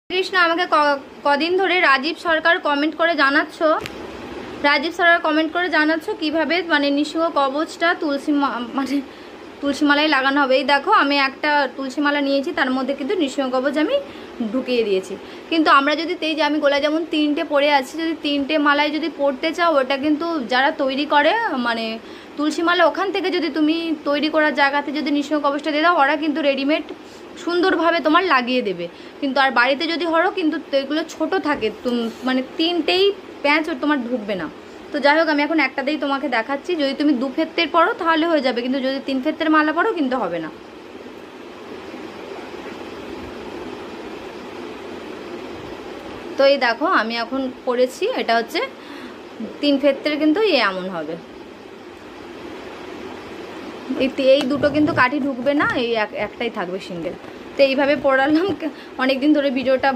কৃষ্ণ আমাকে কদিন ধরে রাজীব সরকার কমেন্ট করে জানাচ্ছ কিভাবে মানে নৃসিংহ কবচটা তুলসী মালায় লাগানো হবে। এই দেখো আমি একটা তুলসী মালা নিয়েছি, তার মধ্যে কিন্তু নৃসিংহ কবচ আমি ঢুকিয়ে দিয়েছি। কিন্তু আমরা যদি যে আমি গোলায় যেমন 3টে পরে আছি, যদি 3টে মালায় যদি পড়তে চাও, ওটা কিন্তু যারা তৈরি করে মানে তুলসী মালা ওখান থেকে যদি তুমি তৈরি করার জায়গাতে যদি নৃসিংহ কবচটা দিয়ে দাও, ওরা কিন্তু রেডিমেড সুন্দরভাবে তোমার লাগিয়ে দেবে। কিন্তু আর বাড়িতে যদি হরো কিন্তু এগুলো ছোট থাকে, মানে 3টেই প্যাঁচ তোমার ঢুকবে না। তো যাই হোক আমি এখন একটাতেই তোমাকে দেখাচ্ছি। যদি তুমি 2 ফেত্তের পরো তাহলে হয়ে যাবে, কিন্তু যদি 3 ফেত্তের মালা পরো কিন্তু হবে না। তো এই দেখো আমি এখন পরেছি, এটা হচ্ছে 3 ফেত্তের, কিন্তু এমন হবে। এই দুটো কিন্তু কাঠি ঢুকবে না, এই একটাই থাকবে সিঙ্গেল। তো এইভাবে পড়ালাম, অনেকদিন ধরে ভিডিওটা